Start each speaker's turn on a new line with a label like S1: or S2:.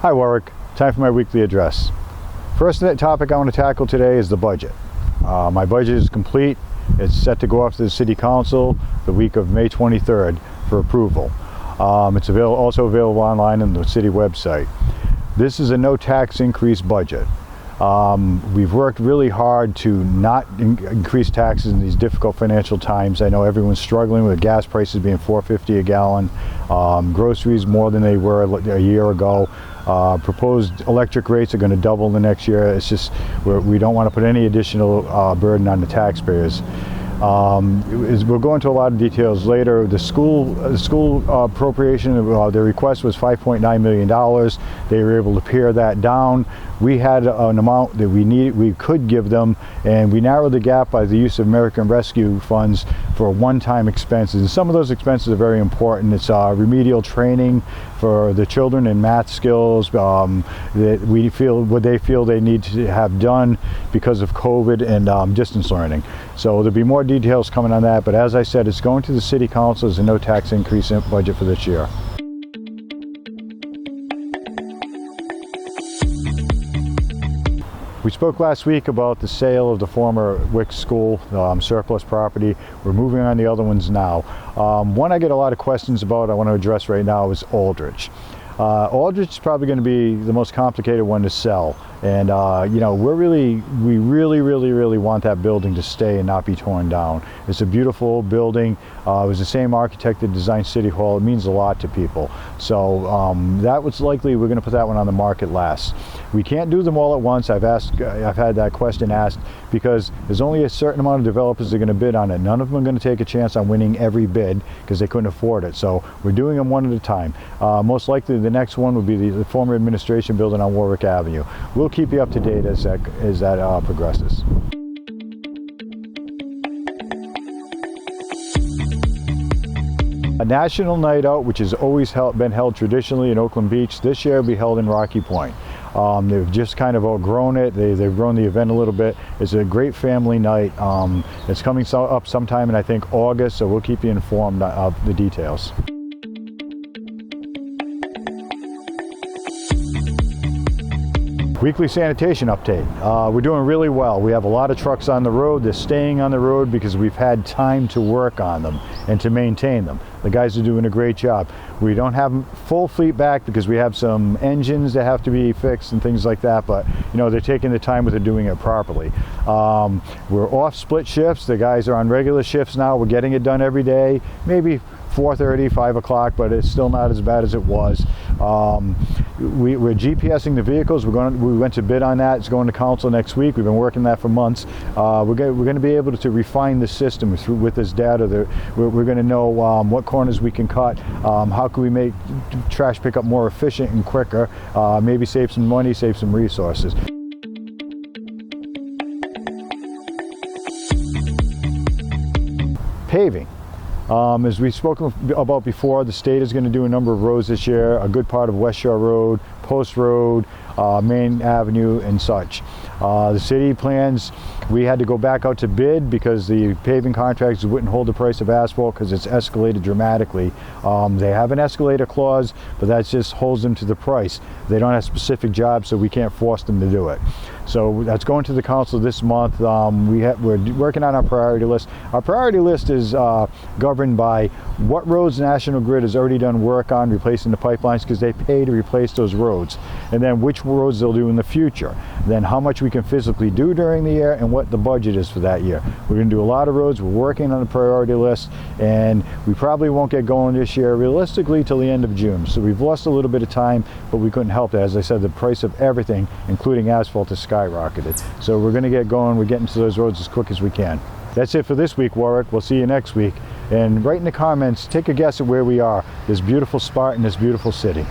S1: Hi Warwick, time for my weekly address. First topic I want to tackle today is the budget. My budget is complete. It's set to go off to the City Council the week of May 23rd for approval. It's also available online on the city website. This is a no tax increase budget. We've worked really hard to not increase taxes in these difficult financial times. I know everyone's struggling with gas prices being $4.50 a gallon, groceries more than they were a year ago. Proposed electric rates are going to double the next year. It's just we don't want to put any additional burden on the taxpayers. We'll go into a lot of details later. The school appropriation, their request was $5.9 million. They were able to pare that down. We had an amount that we could give them, and we narrowed the gap by the use of American Rescue funds for one-time expenses. And some of those expenses are very important. It's remedial training for the children in math skills that they feel they need to have done because of COVID and distance learning. So there'll be more details coming on that, but as I said, it's going to the City Council as a no tax increase in budget for this year. We spoke last week about the sale of the former Wicks School surplus property. We're moving on the other ones now. One I get a lot of questions about, I want to address right now, is Aldrich. Aldrich is probably going to be the most complicated one to sell, and you know, we really want that building to stay and not be torn down. It's a beautiful building. It was the same architect that designed City Hall. It means a lot to people. So that was likely we're going to put that one on the market last. We can't do them all at once. I've had that question asked because there's only a certain amount of developers that are going to bid on it. None of them are going to take a chance on winning every bid because they couldn't afford it. So we're doing them one at a time. Most likely the next one would be the former administration building on Warwick Avenue. We'll keep you up to date as that progresses. A National Night Out, which has always been held traditionally in Oakland Beach, this year will be held in Rocky Point. They've just kind of outgrown it. They've grown the event a little bit. It's a great family night. It's coming up sometime in, I think, August, so we'll keep you informed of the details. Weekly sanitation update. We're doing really well. We have a lot of trucks on the road. They're staying on the road because we've had time to work on them and to maintain them. The guys are doing a great job. We don't have full fleet back because we have some engines that have to be fixed and things like that, but you know, they're taking the time with it, doing it properly. We're off split shifts. The guys are on regular shifts now. We're getting it done every day, maybe 4:30, 5 o'clock, but it's still not as bad as it was. We're GPSing the vehicles. We went to bid on that. It's going to council next week. We've been working that for months. We're going to be able to refine the system with this data. We're going to know what corners we can cut. How can we make trash pickup more efficient and quicker? Maybe save some money, save some resources. Paving. As we've spoken about before, the state is going to do a number of roads this year, a good part of West Shore Road, Post Road, Main Avenue, and such. The city plans, we had to go back out to bid because the paving contractors wouldn't hold the price of asphalt because it's escalated dramatically. They have an escalator clause, but that just holds them to the price. They don't have specific jobs, so we can't force them to do it. So that's going to the council this month. We're working on our priority list. Our priority list is governed by what roads National Grid has already done work on replacing the pipelines because they pay to replace those roads, and then which roads they'll do in the future, then how much we can physically do during the year, and what the budget is for that year. We're going to do a lot of roads. We're working on the priority list, and we probably won't get going this year realistically till the end of June. So we've lost a little bit of time, but we couldn't help that. As I said, the price of everything, including asphalt, is skyrocketed. So we're going to get going. We're getting to those roads as quick as we can. That's it for this week, Warwick. We'll see you next week. And write in the comments, take a guess at where we are, this beautiful spot in this beautiful city.